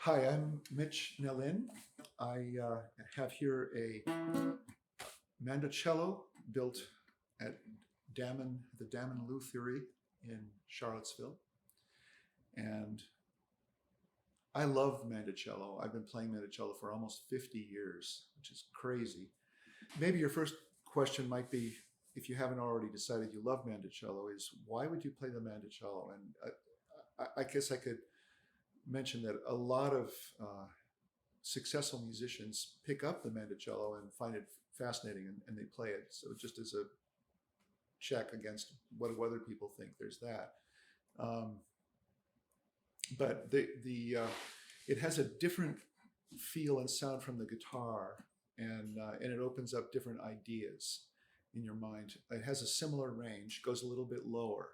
Hi, I'm Mitch Nelin. I have here a Mandocello built at Dammann, the Dammann Luthiery in Charlottesville. And I love Mandocello. I've been playing Mandocello for almost 50 years, which is crazy. Maybe your first question might be, if you haven't already decided you love Mandocello, is why would you play the Mandocello? And I guess I could mention that a lot of successful musicians pick up the Mandocello and find it fascinating, and they play it. So just as a check against what other people think, there's that. But it has a different feel and sound from the guitar, and it opens up different ideas in your mind. It has a similar range, goes a little bit lower,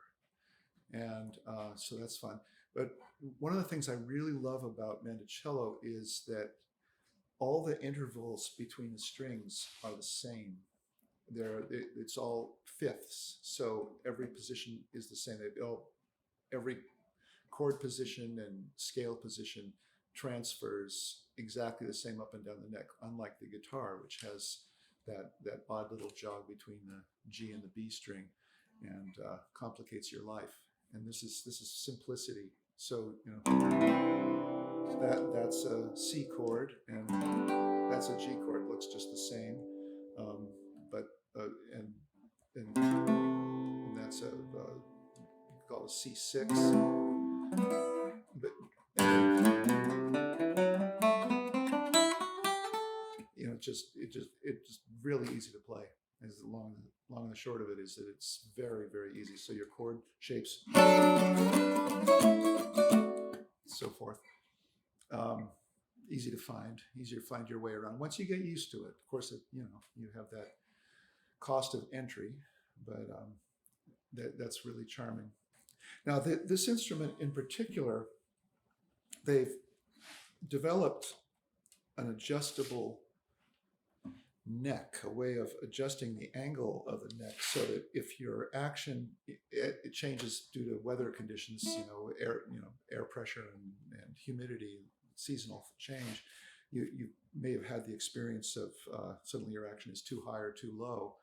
and so that's fun. But one of the things I really love about Mandocello is that all the intervals between the strings are the same. It's all fifths, so every position is the same. Every chord position and scale position transfers exactly the same up and down the neck, unlike the guitar, which has that odd little jog between the G and the B string, and complicates your life. And this is simplicity. So that's a C chord, and that's a G chord. It looks just the same, but and that's a call a C6. But it's just really easy to play. As the long and the short of it is that it's very, very easy. So your chord shapes, so forth. Easy to find, easier to find your way around once you get used to it. Of course, you have that cost of entry, but that's really charming. Now, this instrument in particular, they've developed an adjustable neck, a way of adjusting the angle of the neck, so that if your action it changes due to weather conditions, air pressure and humidity, seasonal change, you may have had the experience of suddenly your action is too high or too low.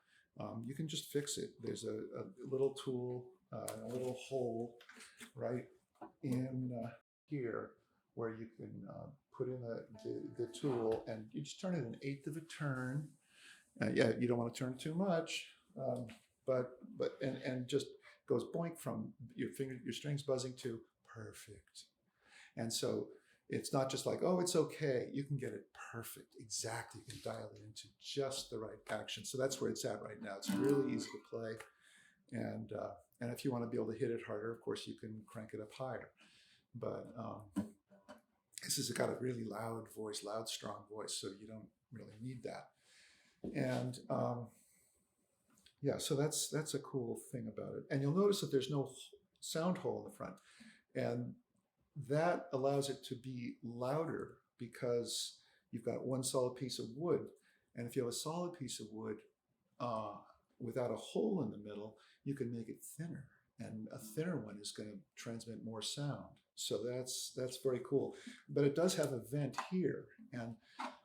You can just fix it. There's a little tool, a little hole right in here where you can put in the tool, and you just turn it an eighth of a turn. Yeah, you don't want to turn too much, but just goes boink from your strings buzzing to perfect. And so it's not just like, oh, it's okay. You can get it perfect, exactly. You can dial it into just the right action. So that's where it's at right now. It's really easy to play, and if you want to be able to hit it harder, of course, you can crank it up higher. But this has got a really loud voice, loud, strong voice, so you don't really need that. And yeah, so that's a cool thing about it. And you'll notice that there's no sound hole in the front, and that allows it to be louder because you've got one solid piece of wood. And if you have a solid piece of wood without a hole in the middle, you can make it thinner, and a thinner one is going to transmit more sound. So that's very cool. But it does have a vent here, and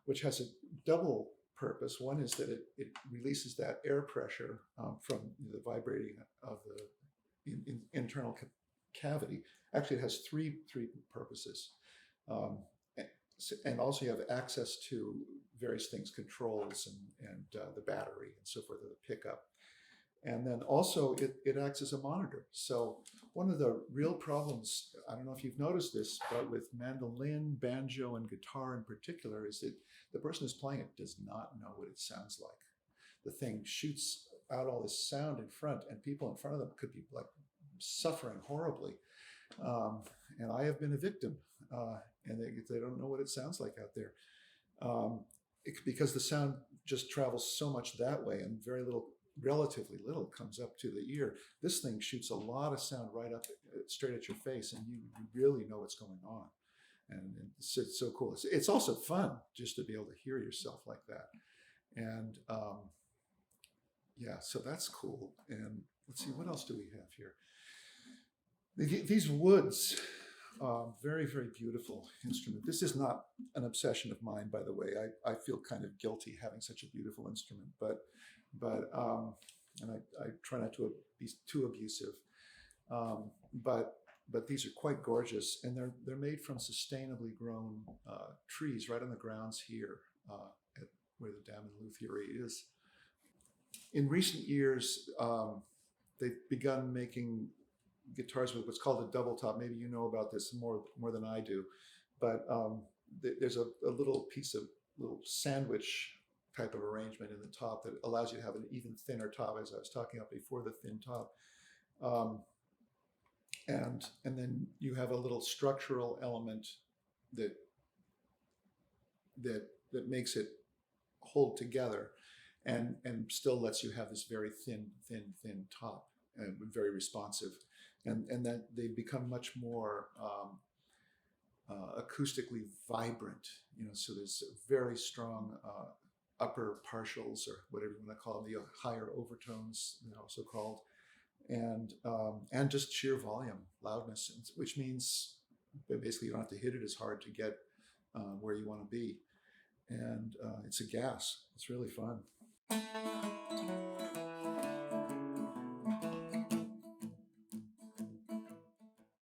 which has a double purpose. One is that it releases that air pressure from the vibrating of the internal cavity. Actually, it has three purposes. And also you have access to various things, controls and the battery and so forth, the pickup. And then also it acts as a monitor. So one of the real problems, I don't know if you've noticed this, but with mandolin, banjo, and guitar in particular, is that the person who's playing it does not know what it sounds like. The thing shoots out all this sound in front, and people in front of them could be like suffering horribly. And I have been a victim, and they don't know what it sounds like out there. Because the sound just travels so much that way, and relatively little comes up to the ear. This thing shoots a lot of sound right up straight at your face, and you really know what's going on. And it's so cool. It's also fun just to be able to hear yourself like that. And yeah, so that's cool. And let's see, what else do we have here? These woods Very, very beautiful instrument. This is not an obsession of mine, by the way. I feel kind of guilty having such a beautiful instrument, but and I try not to be too abusive. But these are quite gorgeous, and they're made from sustainably grown trees right on the grounds here at where the Dammann Luthiery is. In recent years, they've begun making guitars with what's called a double top. Maybe you know about this more than I do, but there's a little piece of little sandwich type of arrangement in the top that allows you to have an even thinner top, as I was talking about before, the thin top. And then you have a little structural element that makes it hold together, and still lets you have this very thin top, and very responsive, and that they become much more acoustically vibrant. So there's very strong upper partials, or whatever you want to call them, the higher overtones, so called. And just sheer volume, loudness, which means basically you don't have to hit it as hard to get where you want to be. And it's a gas. It's really fun.